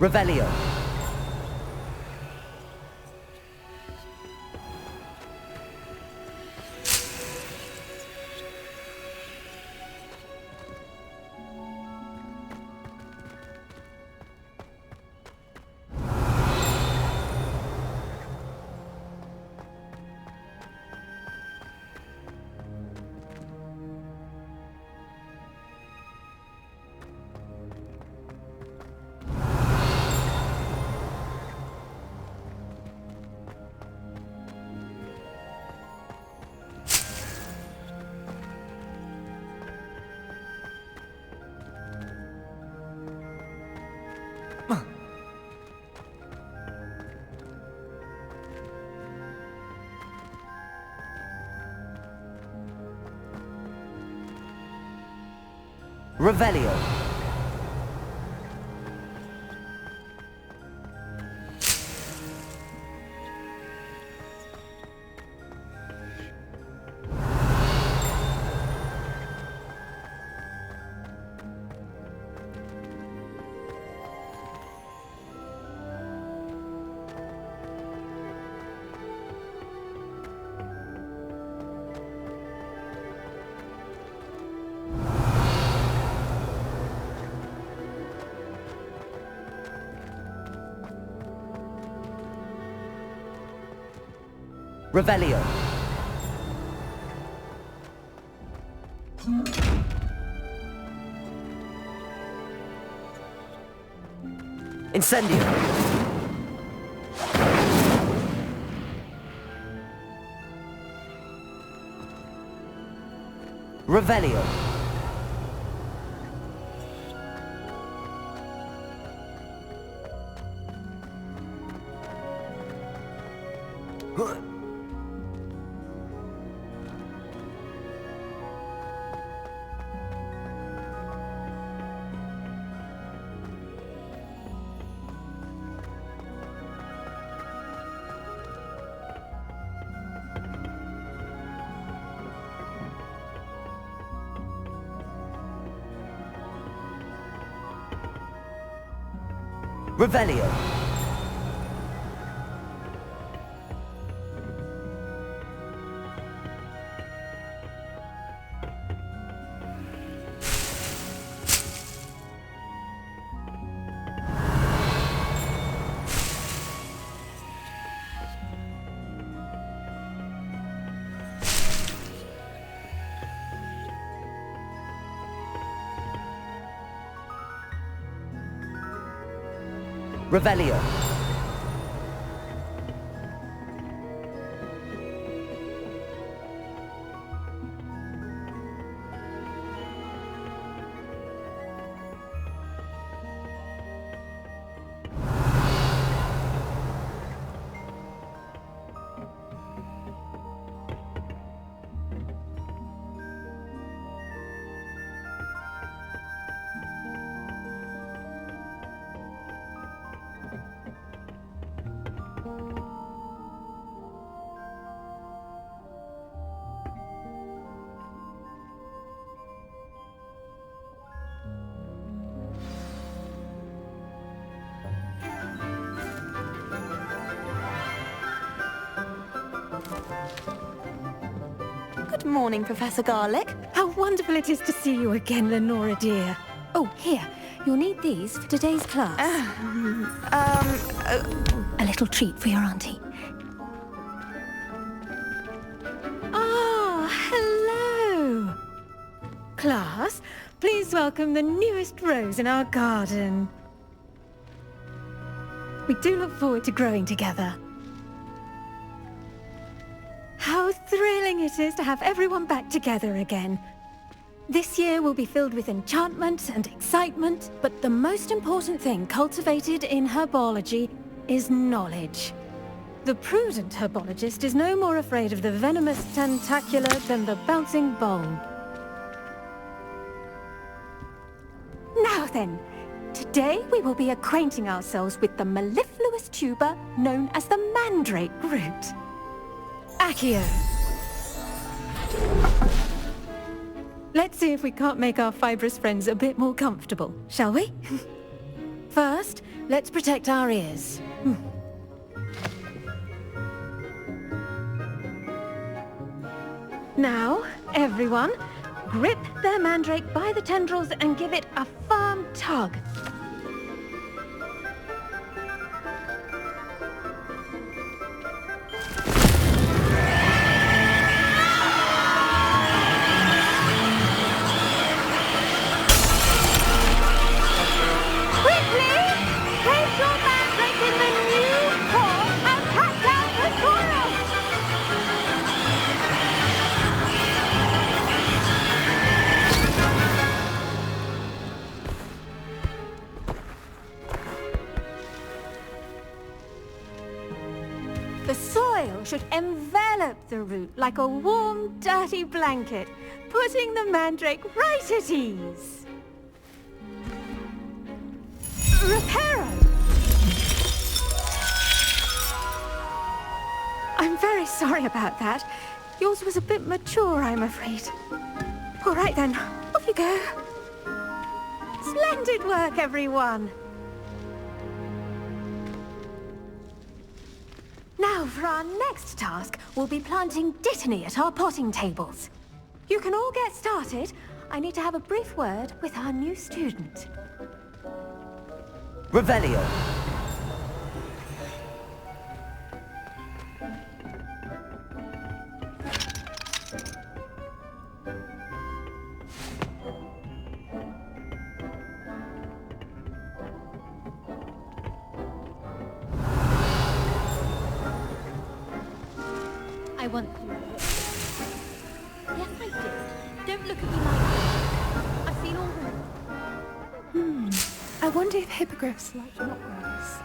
Revelio. Revelio. Revelio. Incendio. Revelio. Revelio. Revelio. Good morning, Professor Garlick. How wonderful it is to see you again, Lenora dear. Oh, here. You'll need these for today's class. A little treat for your auntie. Ah, hello. Class, please welcome the newest rose in our garden. We do look forward to growing together. How thrilling it is to have everyone back together again. This year will be filled with enchantment and excitement, but the most important thing cultivated in herbology is knowledge. The prudent herbologist is no more afraid of the venomous tentacula than the bouncing bulb. Now then, today we will be acquainting ourselves with the mellifluous tuber known as the mandrake root. Accio. Let's see if we can't make our fibrous friends a bit more comfortable, shall we? First, Let's protect our ears. Now, everyone, grip their mandrake by the tendrils and give it a firm tug. The soil should envelop the root like a warm, dirty blanket, putting the mandrake right at ease. Reparo! I'm very sorry about that. Yours was a bit mature, I'm afraid. All right then, off you go. Splendid work, everyone! Now, for our next task, we'll be planting Dittany at our potting tables. You can all get started. I need to have a brief word with our new student. Revelio. I want you. Yes, I did. Don't look at me like that. I've seen all the... I wonder if hippogriffs like knockwise.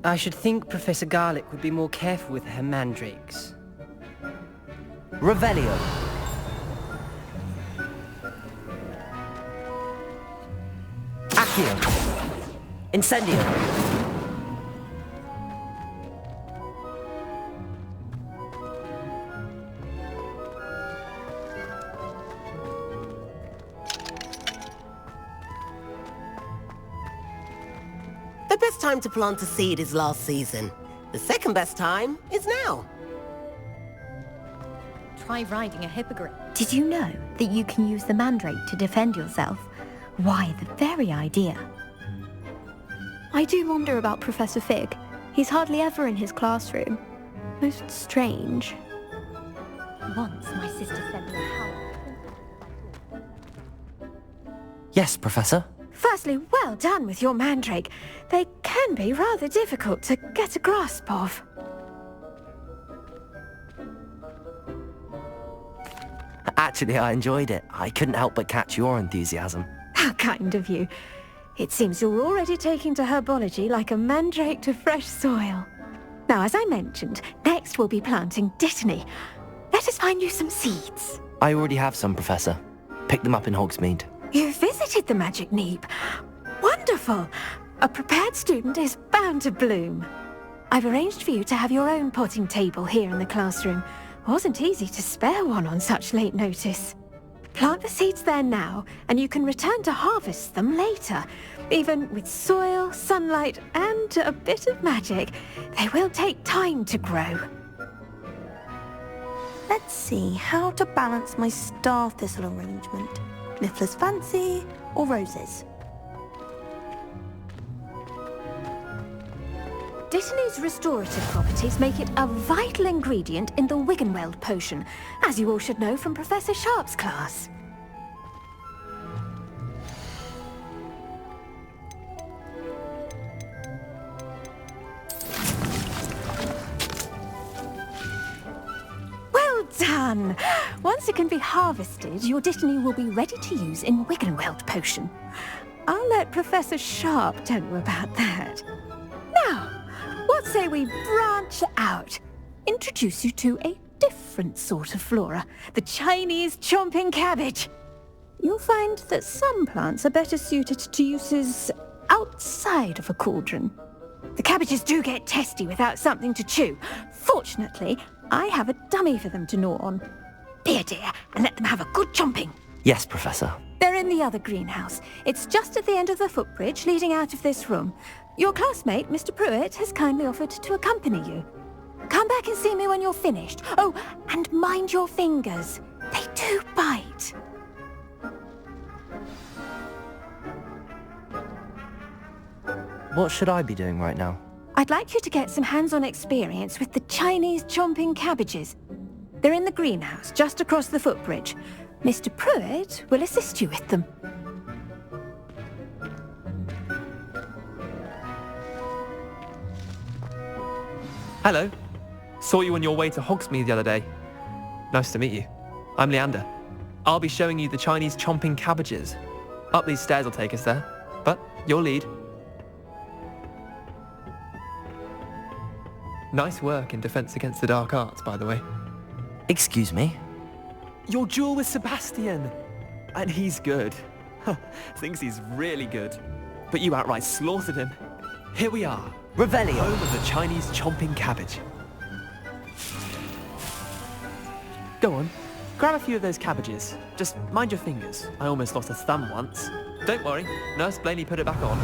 I should think Professor Garlick would be more careful with her mandrakes. Revelio. Accio. Incendio. The best time to plant a seed is last season. The second best time is now. Try riding a hippogriff. Did you know that you can use the mandrake to defend yourself? Why, the very idea. I do wonder about Professor Fig. He's hardly ever in his classroom. Most strange. Once my sister said to how... Yes, Professor. Firstly, well done with your mandrake. They can be rather difficult to get a grasp of. Actually, I enjoyed it. I couldn't help but catch your enthusiasm. How kind of you. It seems you're already taking to herbology like a mandrake to fresh soil. Now, as I mentioned, next we'll be planting Dittany. Let us find you some seeds. I already have some, Professor. Picked them up in Hogsmeade. You visited the Magic Neep. Wonderful! A prepared student is bound to bloom. I've arranged for you to have your own potting table here in the classroom. Wasn't easy to spare one on such late notice. Plant the seeds there now, and you can return to harvest them later. Even with soil, sunlight, and a bit of magic, they will take time to grow. Let's see how to balance my star thistle arrangement. Niffler's Fancy or roses? Dittany's restorative properties make it a vital ingredient in the Wiggenweld potion, as you all should know from Professor Sharp's class. Well done! Once it can be harvested, your Dittany will be ready to use in Wiggenweld potion. I'll let Professor Sharp tell you about that. Now, what say we branch out? Introduce you to a different sort of flora, the Chinese chomping cabbage. You'll find that some plants are better suited to uses outside of a cauldron. The cabbages do get testy without something to chew. Fortunately, I have a dummy for them to gnaw on. Be a dear and let them have a good chomping. Yes, Professor. They're in the other greenhouse. It's just at the end of the footbridge leading out of this room. Your classmate, Mr. Pruitt, has kindly offered to accompany you. Come back and see me when you're finished. Oh, and mind your fingers. They do bite. What should I be doing right now? I'd like you to get some hands-on experience with the Chinese chomping cabbages. They're in the greenhouse, just across the footbridge. Mr. Pruitt will assist you with them. Hello. Saw you on your way to Hogsmeade the other day. Nice to meet you. I'm Leander. I'll be showing you the Chinese chomping cabbages. Up these stairs will take us there, but your lead. Nice work in Defense Against the Dark Arts, by the way. Excuse me? Your duel with Sebastian! And he's good. Thinks he's really good. But you outright slaughtered him. Here we are. Revelio! Home of the Chinese chomping cabbage. Go on. Grab a few of those cabbages. Just mind your fingers. I almost lost a thumb once. Don't worry. Nurse Blaney put it back on.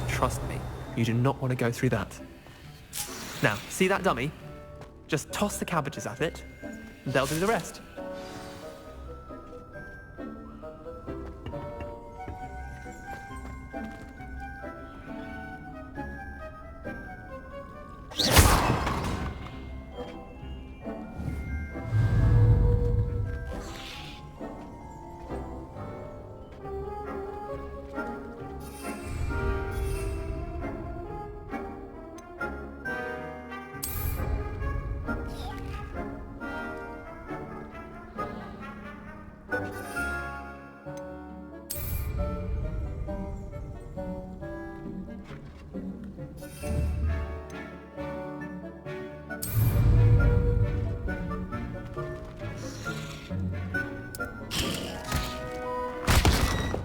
Trust me. You do not want to go through that. Now, see that dummy? Just toss the cabbages at it. And they'll do the rest.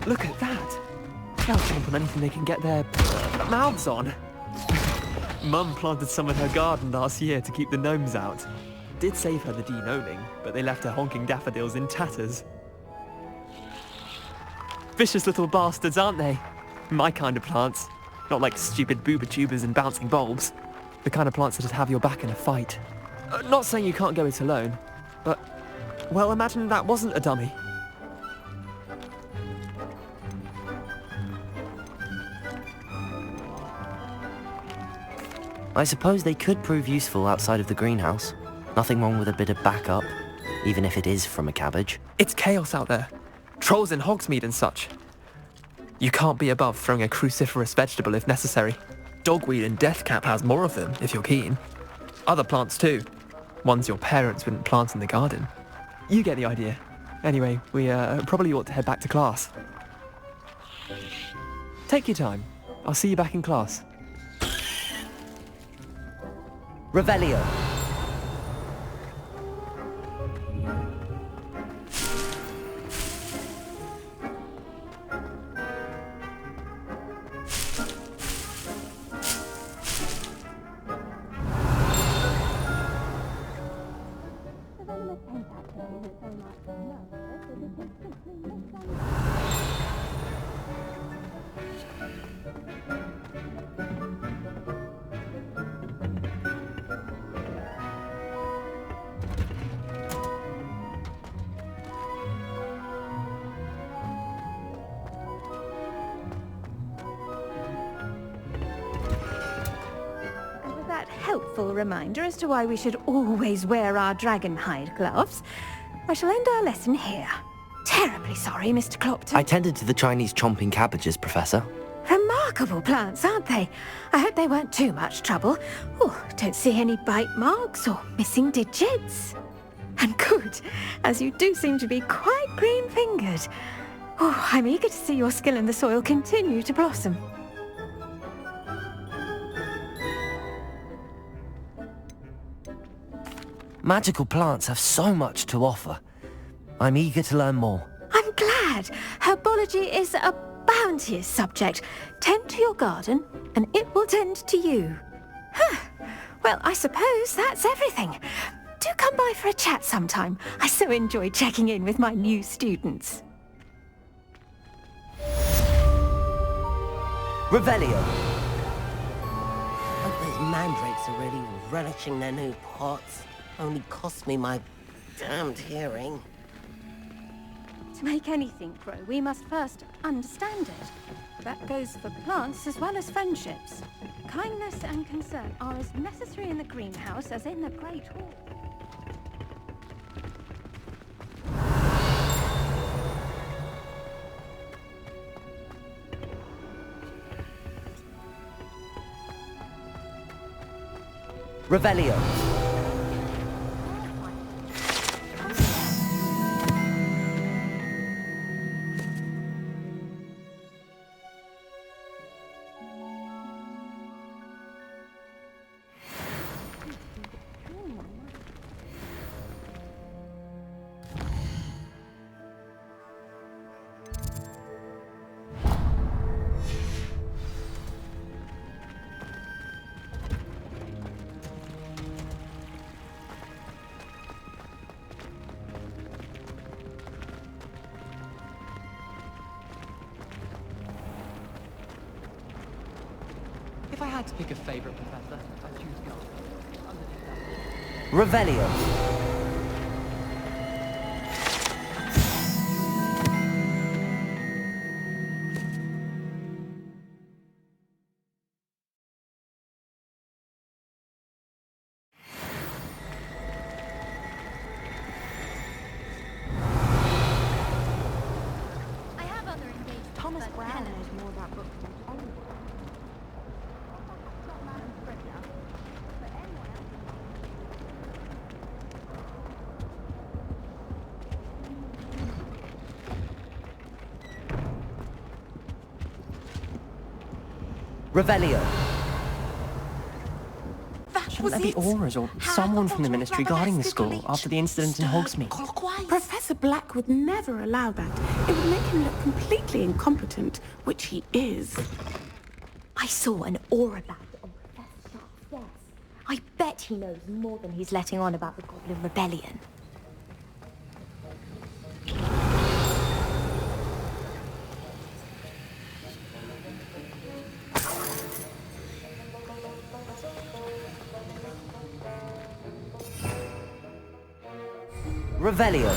Look at that! They'll jump on anything they can get their mouths on. Mum planted some in her garden last year to keep the gnomes out. Did save her the de-gnoming, but they left her honking daffodils in tatters. Vicious little bastards, aren't they? My kind of plants. Not like stupid booba tubers and bouncing bulbs. The kind of plants that'd have your back in a fight. Not saying you can't go it alone, but, well, imagine that wasn't a dummy. I suppose they could prove useful outside of the greenhouse. Nothing wrong with a bit of backup, even if it is from a cabbage. It's chaos out there. Trolls in Hogsmeade and such. You can't be above throwing a cruciferous vegetable if necessary. Dogweed and deathcap has more of them, if you're keen. Other plants too. Ones your parents wouldn't plant in the garden. You get the idea. Anyway, we probably ought to head back to class. Take your time. I'll see you back in class. Revelio! Helpful reminder as to why we should always wear our dragon hide gloves. I shall end our lesson here. Terribly sorry, Mr. Clopton. I tended to the Chinese chomping cabbages, Professor. Remarkable plants, aren't they? I hope they weren't too much trouble. Oh, don't see any bite marks or missing digits. And good, as you do seem to be quite green-fingered. Oh, I'm eager to see your skill in the soil continue to blossom. Magical plants have so much to offer. I'm eager to learn more. I'm glad. Herbology is a bounteous subject. Tend to your garden, and it will tend to you. Well, I suppose that's everything. Do come by for a chat sometime. I so enjoy checking in with my new students. Revelio. Hope those mandrakes are really relishing their new pots. Only cost me my damned hearing. To make anything grow, we must first understand it. That goes for plants as well as friendships. Kindness and concern are as necessary in the greenhouse as in the Great Hall. Revelio. If I had to pick a favorite professor, I'd choose Garlic. Revelio. I have other engagements. Thomas but Brown Helen- knows more about books than Oliver. Revelio. Shouldn't there be auras or someone from the ministry guarding the school after the incident in Hogsmeade? Professor Black would never allow that. It would make him look completely incompetent, which he is. I saw an aura badge on Professor Sharp's desk. I bet he knows more than he's letting on about the Goblin Rebellion. Revelio.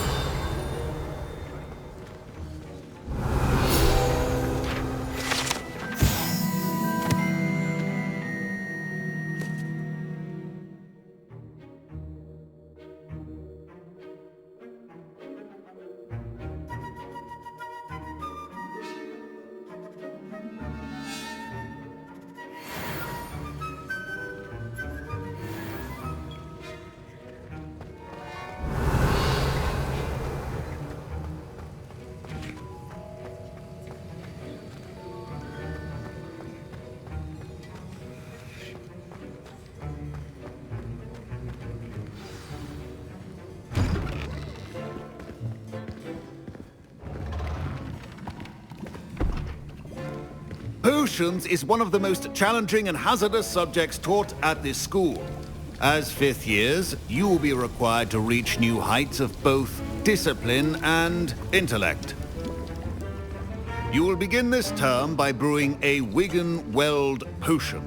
Potions is one of the most challenging and hazardous subjects taught at this school. As fifth years, you will be required to reach new heights of both discipline and intellect. You will begin this term by brewing a Wigan-Weld potion.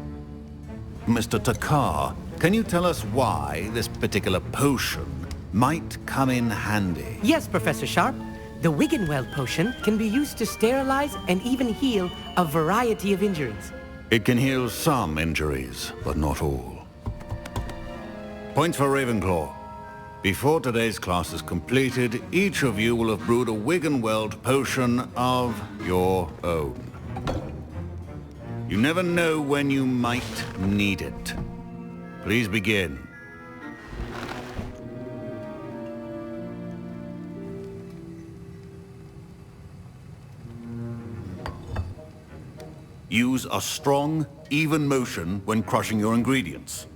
Mr. Takar, can you tell us why this particular potion might come in handy? Yes, Professor Sharp. The Wigan-Weld potion can be used to sterilize and even heal a variety of injuries. It can heal some injuries, but not all. Point for Ravenclaw. Before today's class is completed, each of you will have brewed a Wigan-Weld potion of your own. You never know when you might need it. Please begin. Use a strong, even motion when crushing your ingredients.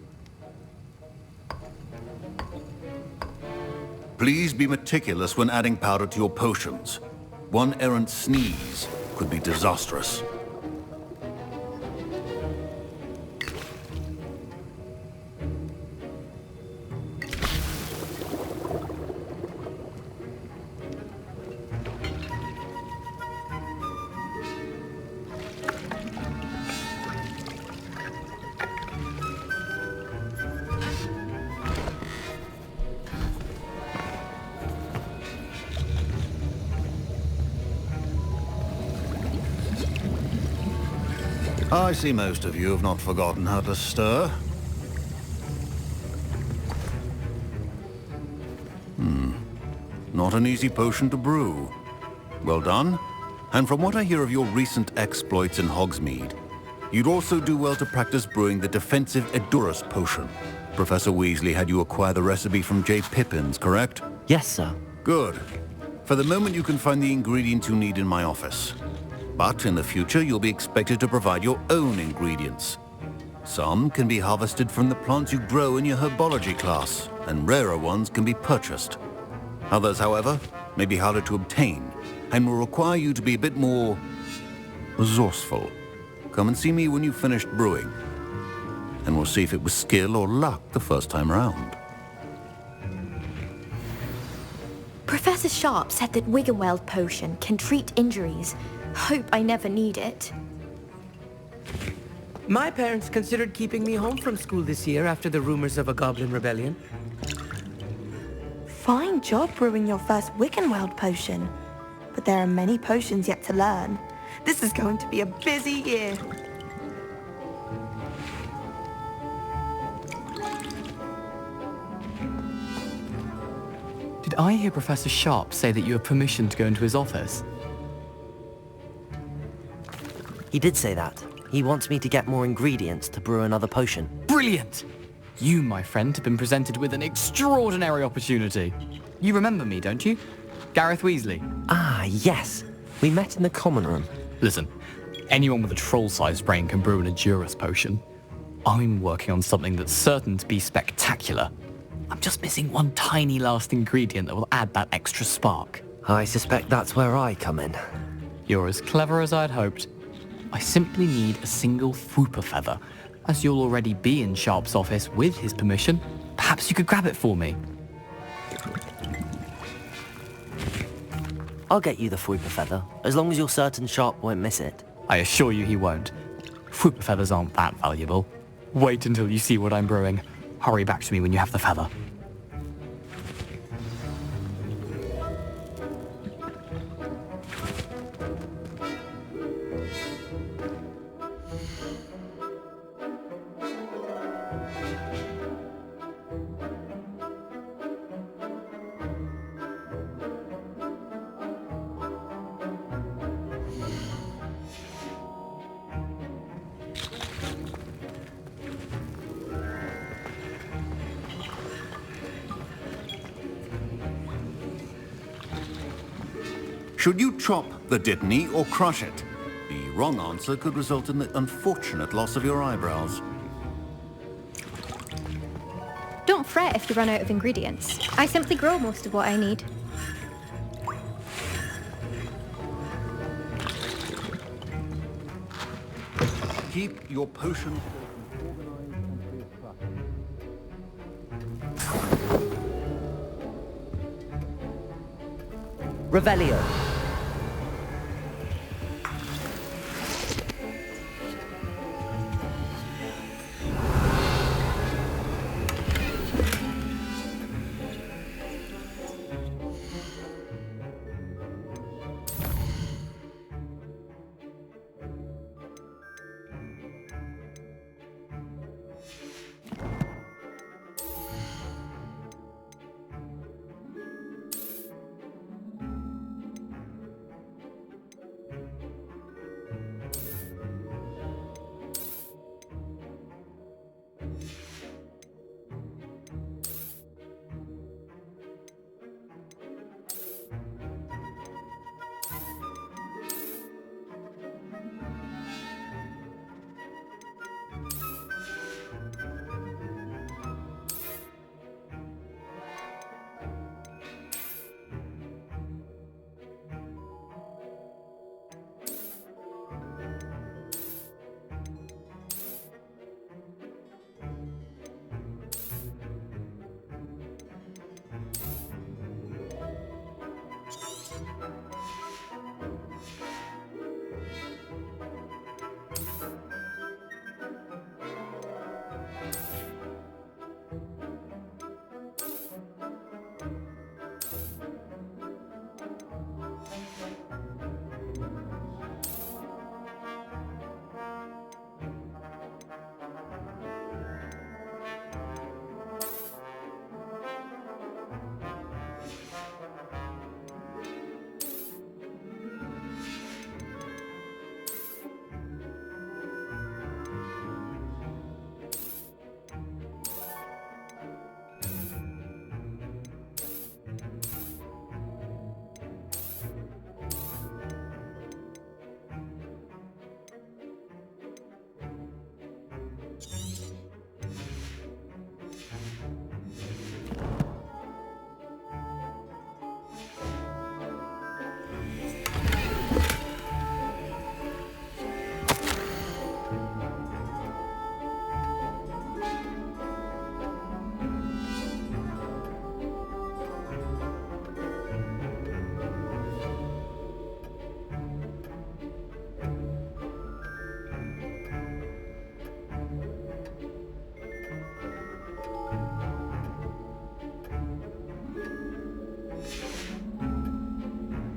Please be meticulous when adding powder to your potions. One errant sneeze could be disastrous. I see most of you have not forgotten how to stir. Not an easy potion to brew. Well done. And from what I hear of your recent exploits in Hogsmeade, you'd also do well to practice brewing the defensive Edurus potion. Professor Weasley had you acquire the recipe from J. Pippins, correct? Yes, sir. Good. For the moment, you can find the ingredients you need in my office. But in the future, you'll be expected to provide your own ingredients. Some can be harvested from the plants you grow in your Herbology class, and rarer ones can be purchased. Others, however, may be harder to obtain, and will require you to be a bit more resourceful. Come and see me when you've finished brewing, and we'll see if it was skill or luck the first time around. Professor Sharp said that Wiggenweld potion can treat injuries. Hope I never need it. My parents considered keeping me home from school this year after the rumors of a goblin rebellion. Fine job brewing your first Wiggenweld potion. But there are many potions yet to learn. This is going to be a busy year. Did I hear Professor Sharp say that you have permission to go into his office? He did say that. He wants me to get more ingredients to brew another potion. Brilliant! You, my friend, have been presented with an extraordinary opportunity. You remember me, don't you? Gareth Weasley. Ah, yes. We met in the common room. Listen, anyone with a troll-sized brain can brew an Edurus potion. I'm working on something that's certain to be spectacular. I'm just missing one tiny last ingredient that will add that extra spark. I suspect that's where I come in. You're as clever as I'd hoped. I simply need a single Fwooper feather. As you'll already be in Sharp's office with his permission, perhaps you could grab it for me. I'll get you the Fwooper feather, as long as you're certain Sharp won't miss it. I assure you he won't. Fwooper feathers aren't that valuable. Wait until you see what I'm brewing. Hurry back to me when you have the feather. Should you chop the Dittany or crush it? The wrong answer could result in the unfortunate loss of your eyebrows. Don't fret if you run out of ingredients. I simply grow most of what I need. Keep your potions Revelio.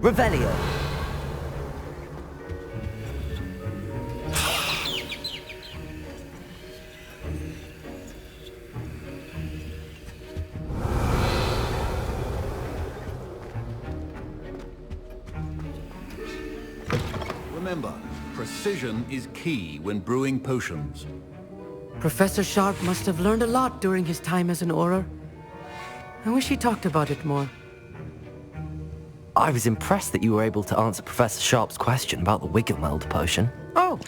Revelio. Remember, precision is key when brewing potions. Professor Sharp must have learned a lot during his time as an Auror. I wish he talked about it more. I was impressed that you were able to answer Professor Sharp's question about the Wiggenweld potion. Oh,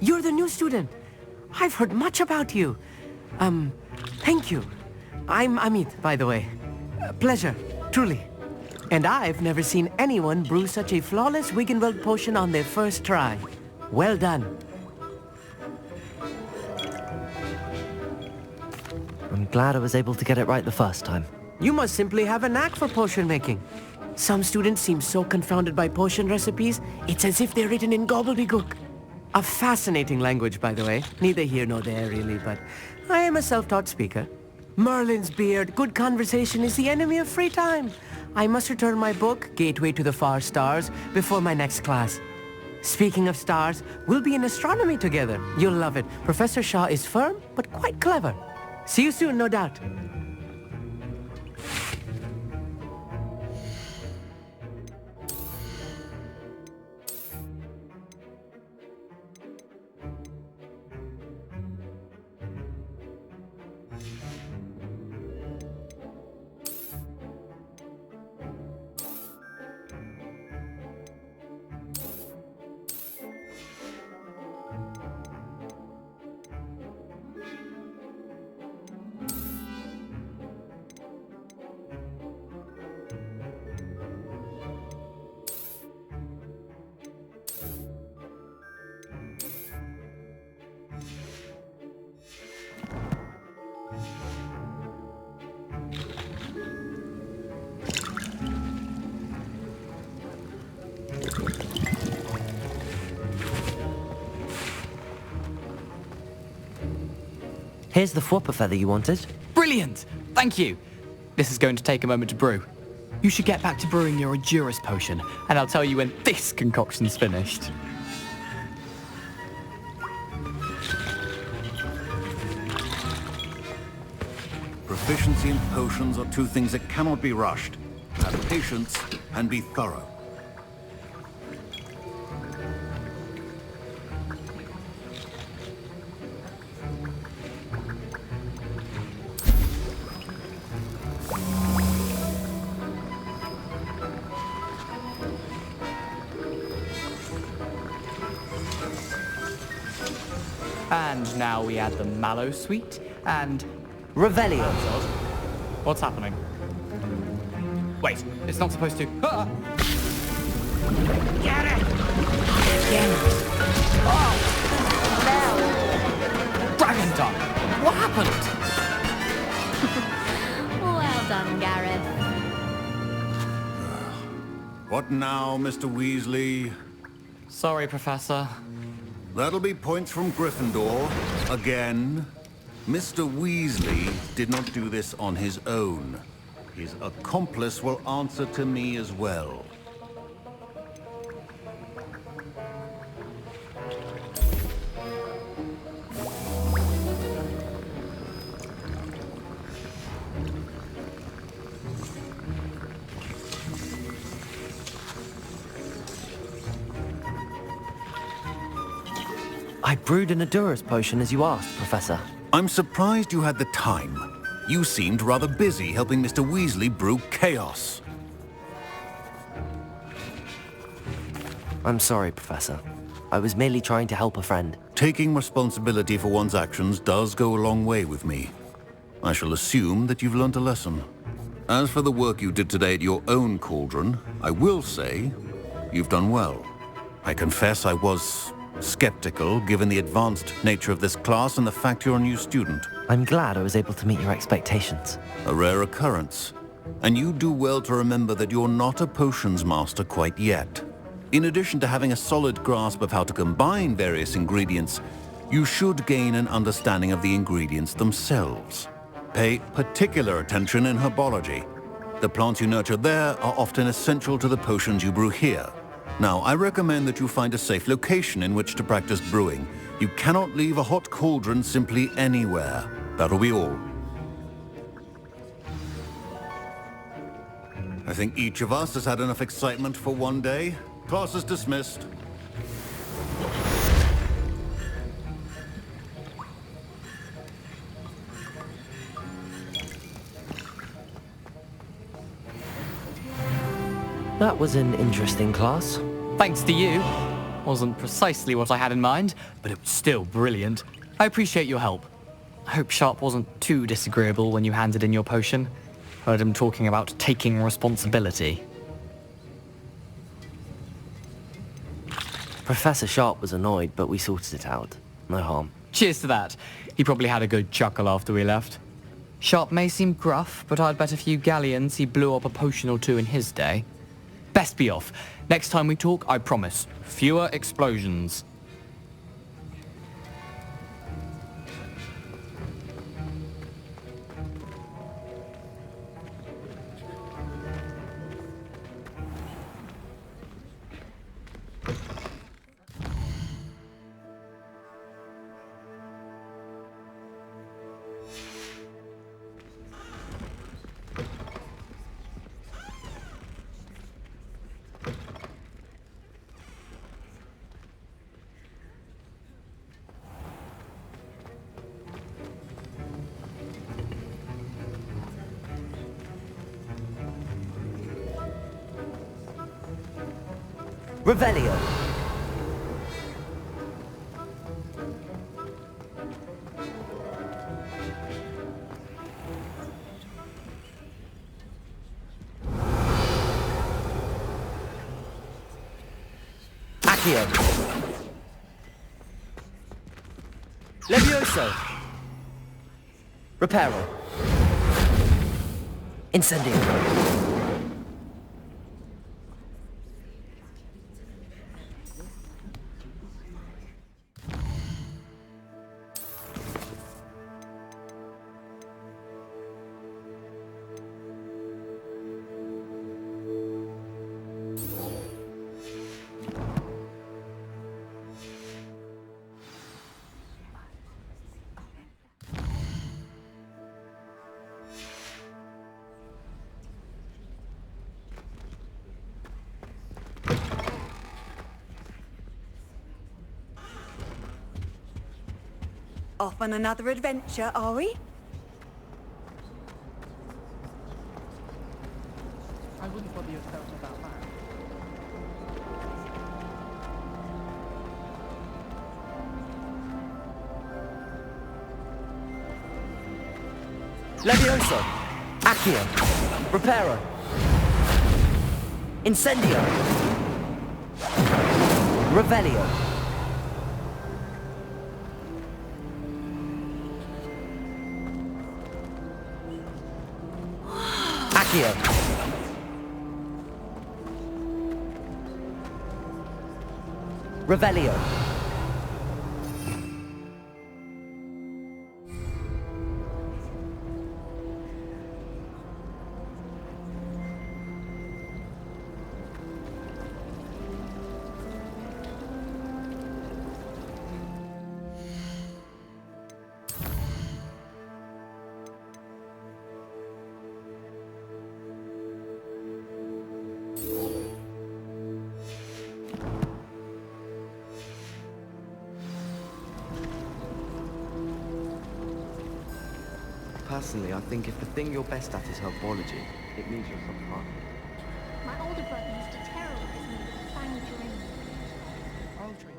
you're the new student. I've heard much about you. Thank you. I'm Amit, by the way. Pleasure, truly. And I've never seen anyone brew such a flawless Wiggenweld potion on their first try. Well done. I'm glad I was able to get it right the first time. You must simply have a knack for potion making. Some students seem so confounded by potion recipes, it's as if they're written in gobbledygook. A fascinating language, by the way. Neither here nor there, really, but I am a self-taught speaker. Merlin's beard, good conversation is the enemy of free time. I must return my book, Gateway to the Far Stars, before my next class. Speaking of stars, we'll be in astronomy together. You'll love it. Professor Shaw is firm, but quite clever. See you soon, no doubt. Here's the Fwopper feather you wanted. Brilliant! Thank you! This is going to take a moment to brew. You should get back to brewing your Juris potion, and I'll tell you when this concoction's finished. Proficiency in potions are two things that cannot be rushed. Have patience and be thorough. And now we add the Mallow Sweet and... Revelio. What's happening? Wait, it's not supposed to... Ah! Get it! Dragon Tongue! What happened? Well done, Gareth. What now, Mr. Weasley? Sorry, Professor. That'll be points from Gryffindor. Again. Mr. Weasley did not do this on his own. His accomplice will answer to me as well. I brewed an Adurus potion as you asked, Professor. I'm surprised you had the time. You seemed rather busy helping Mr. Weasley brew chaos. I'm sorry, Professor. I was merely trying to help a friend. Taking responsibility for one's actions does go a long way with me. I shall assume that you've learnt a lesson. As for the work you did today at your own cauldron, I will say you've done well. I confess I was skeptical, given the advanced nature of this class and the fact you're a new student. I'm glad I was able to meet your expectations. A rare occurrence. And you do well to remember that you're not a potions master quite yet. In addition to having a solid grasp of how to combine various ingredients, you should gain an understanding of the ingredients themselves. Pay particular attention in herbology. The plants you nurture there are often essential to the potions you brew here. Now, I recommend that you find a safe location in which to practice brewing. You cannot leave a hot cauldron simply anywhere. That'll be all. I think each of us has had enough excitement for one day. Class is dismissed. That was an interesting class. Thanks to you. Wasn't precisely what I had in mind, but it was still brilliant. I appreciate your help. I hope Sharp wasn't too disagreeable when you handed in your potion. Heard him talking about taking responsibility. Professor Sharp was annoyed, but we sorted it out. No harm. Cheers to that. He probably had a good chuckle after we left. Sharp may seem gruff, but I'd bet a few galleons he blew up a potion or two in his day. Best be off. Next time we talk, I promise, fewer explosions. Revelio. Accio. Levioso. Reparo. Incendio. Off on another adventure, are we? I wouldn't bother yourself about that. Levioso. Accio. Reparo. Incendio. Revelio. Accio. Revelio. Personally, I think if the thing you're best at is herbology, it needs your subclass. My older brother used to terrorize me with a fanged ring. I'll train.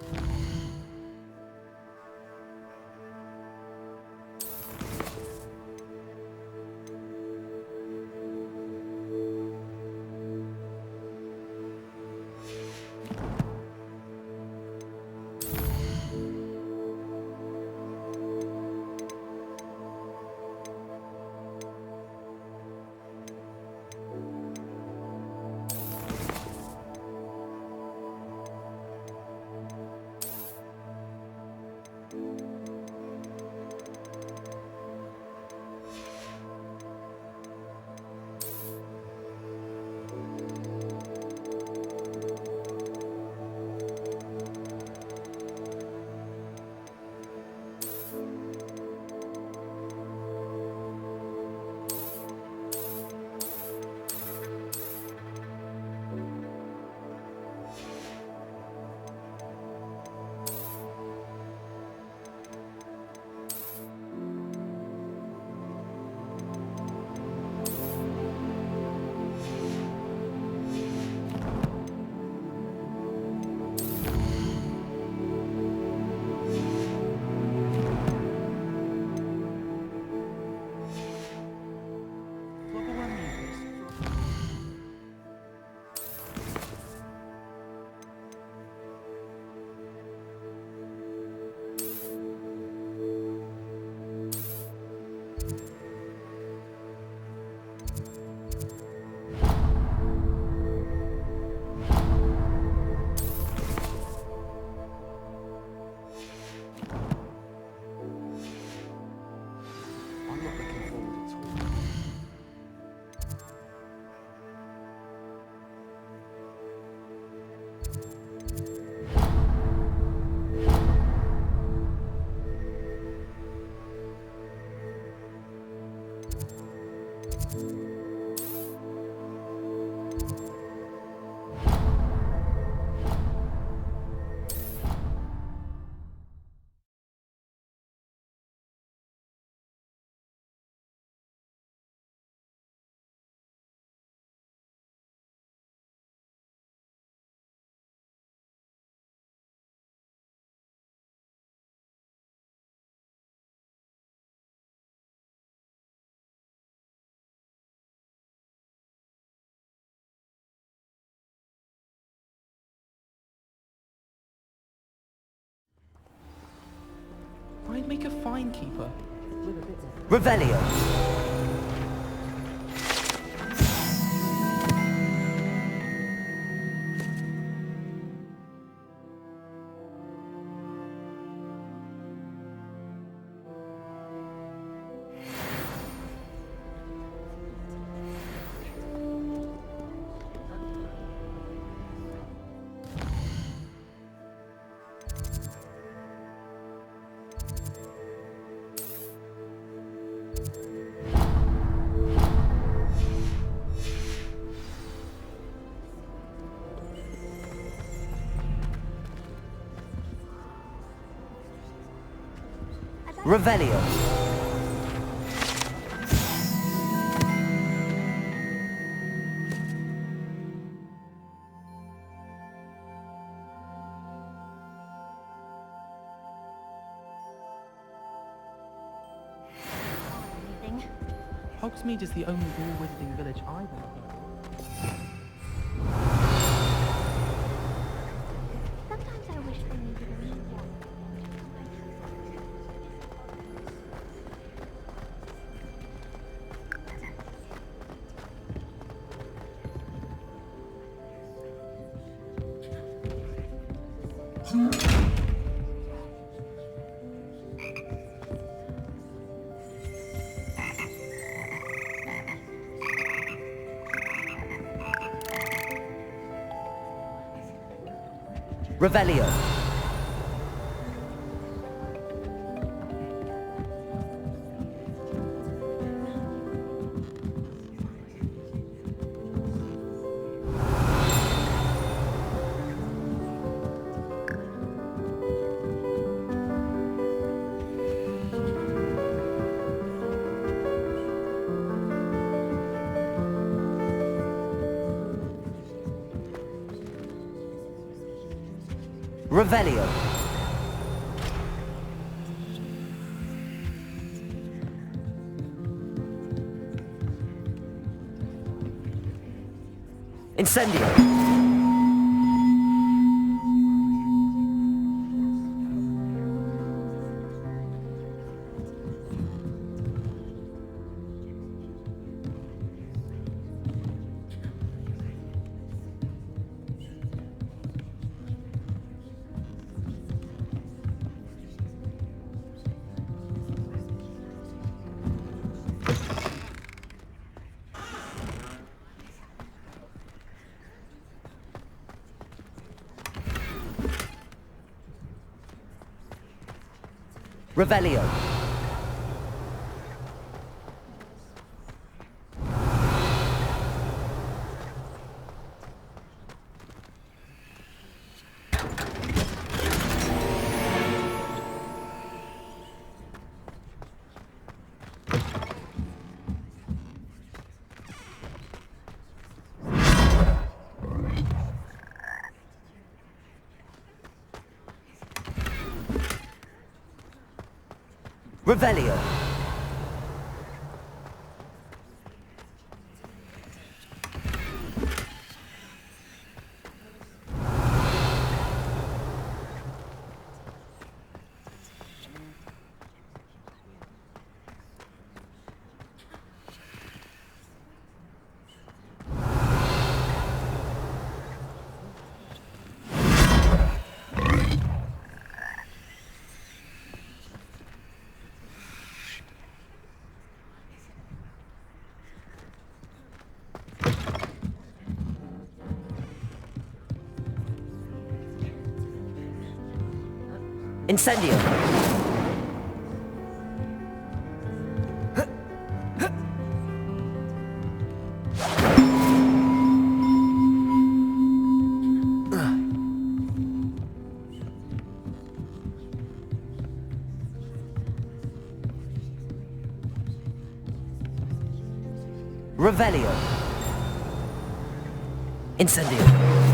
I'm not looking forward at all. I'd make a fine keeper. Revelio. Revelio. Hogsmeade is the only war wizarding village I know of. Sometimes I wish they needed a reason. Revelio. Revelio. Incendio. Revelio. Revelio. Incendio! Revelio. Incendio.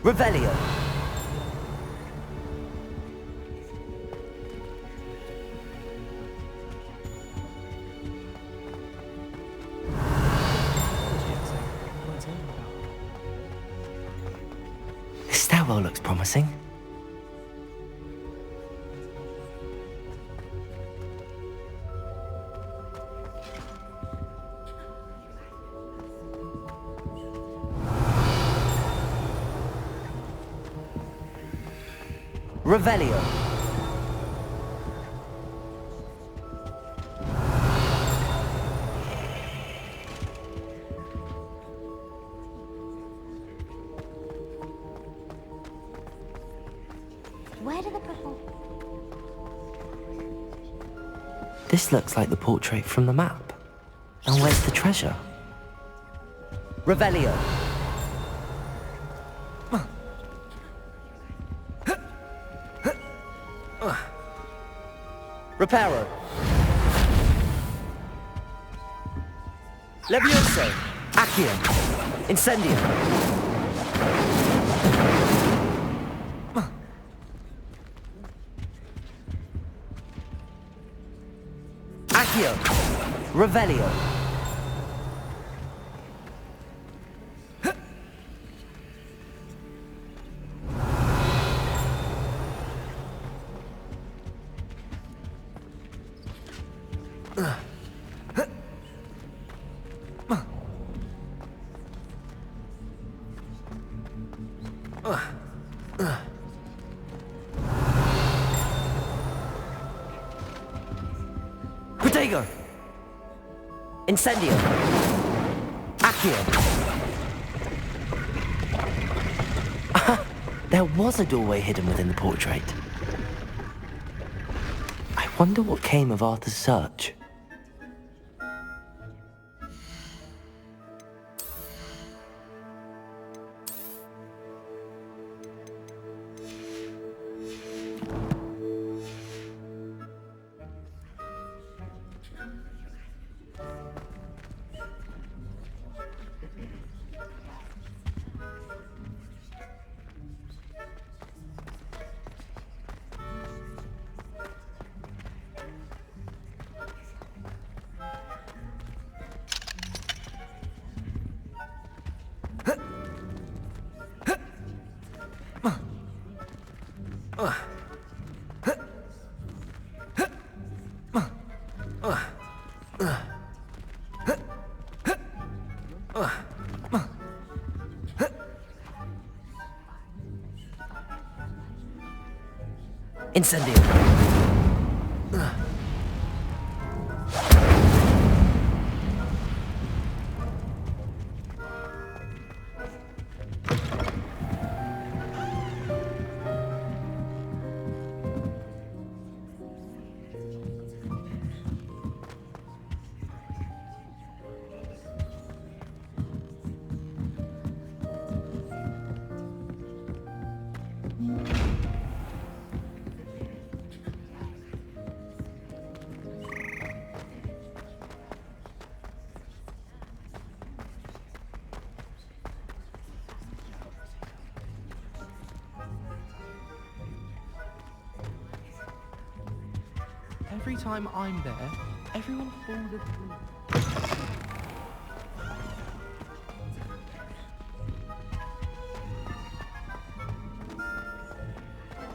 Revelio. This stairwell looks promising. Revelio. Where did the purple... This looks like the portrait from the map. And where's the treasure? Revelio. Reparo. Levioso. Accio. Incendio. Accio. Revelio. Protego. Incendio. Accio. There was a doorway hidden within the portrait. I wonder what came of Arthur's search. Incendio. every time I'm there, everyone falls asleep.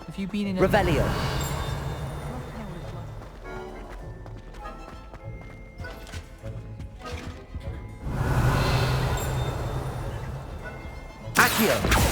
Have you been in Revelio. Accio.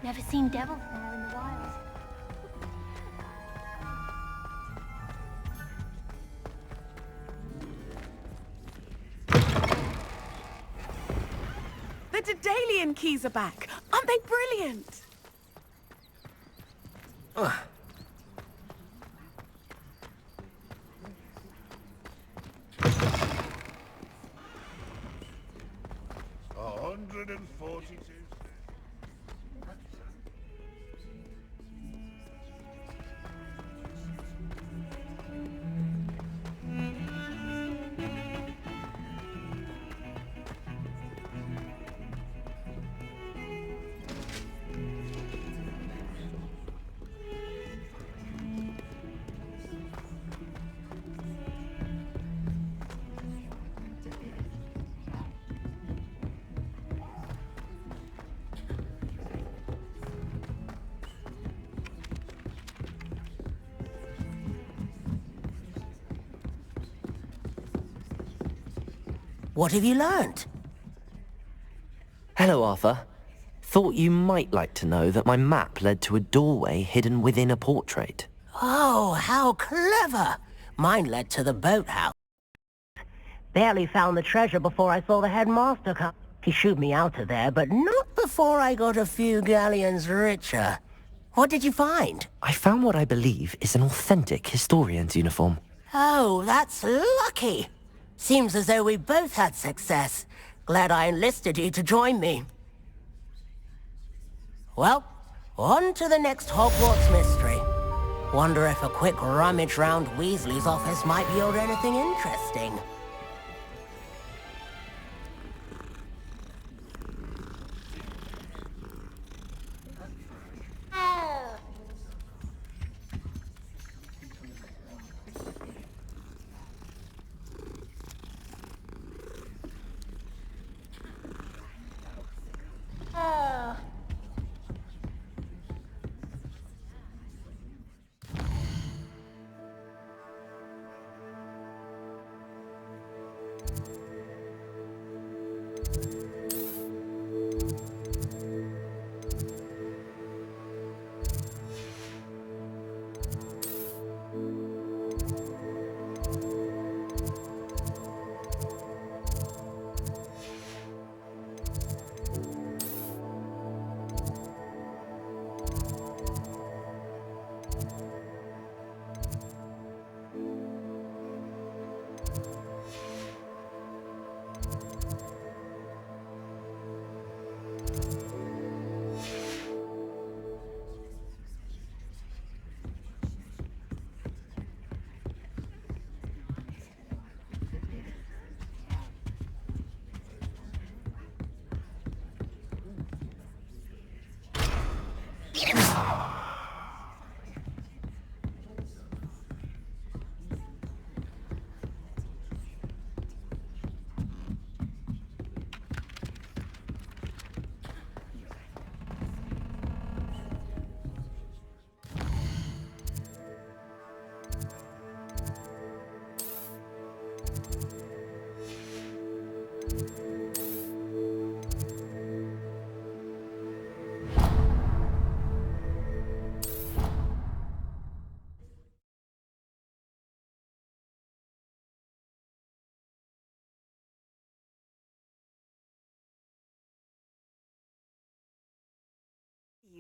Never seen devils there in the wild. The Daedalian keys are back. Aren't they brilliant? Ugh. What have you learned? Hello, Arthur. Thought you might like to know that my map led to a doorway hidden within a portrait. Oh, how clever! Mine led to the boathouse. Barely found the treasure before I saw the headmaster come. He shooed me out of there, but not before I got a few galleons richer. What did you find? I found what I believe is an authentic historian's uniform. Oh, that's lucky. Seems as though we both had success. Glad I enlisted you to join me. Well, on to the next Hogwarts mystery. Wonder if a quick rummage round Weasley's office might yield anything interesting.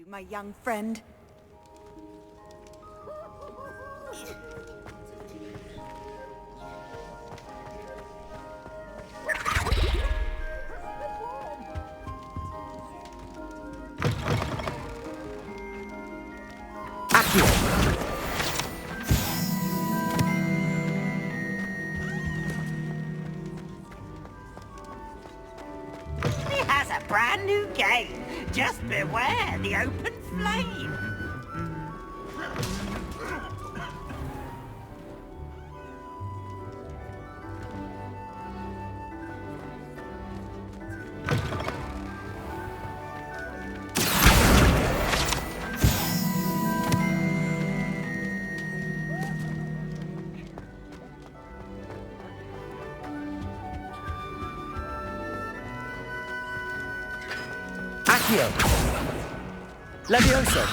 my young friend. He has a brand new game. Just beware the open flame. Accio! Levioso!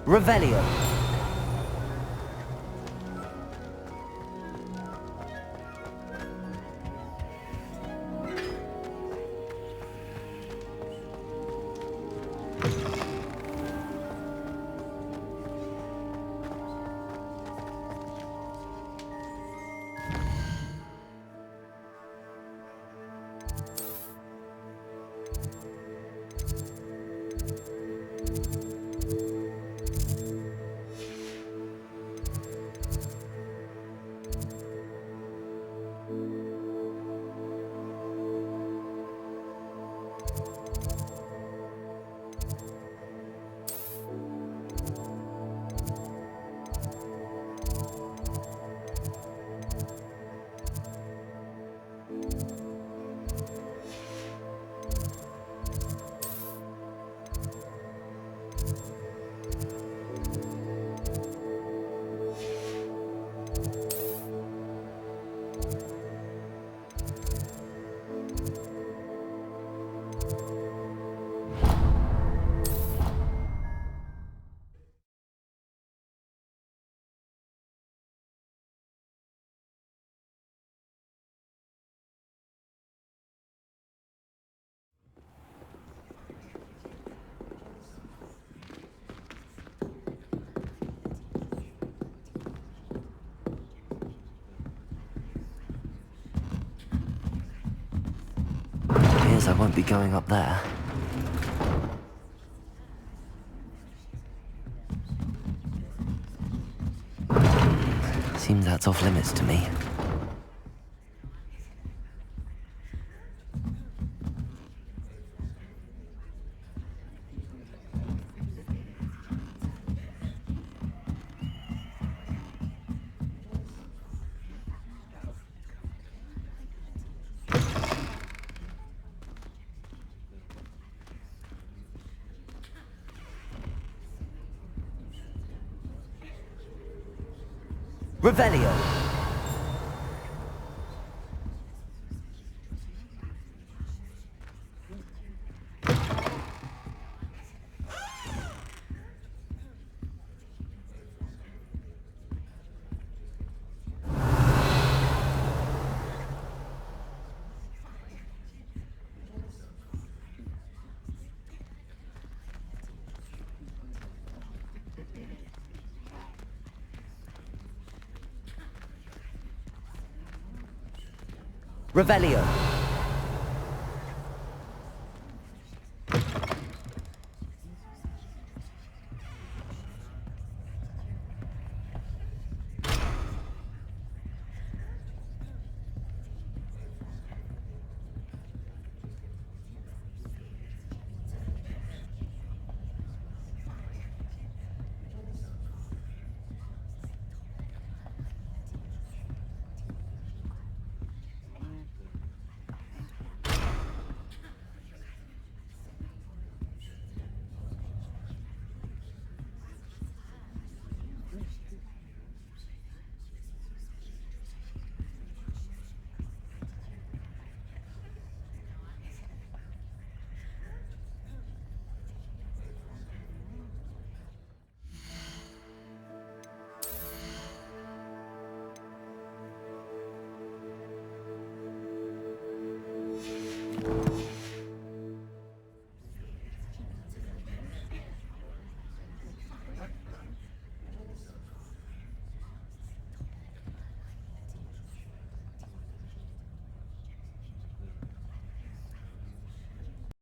Revelio! Appears I won't be going up there. Seems that's off limits to me. Revelio! Revelio!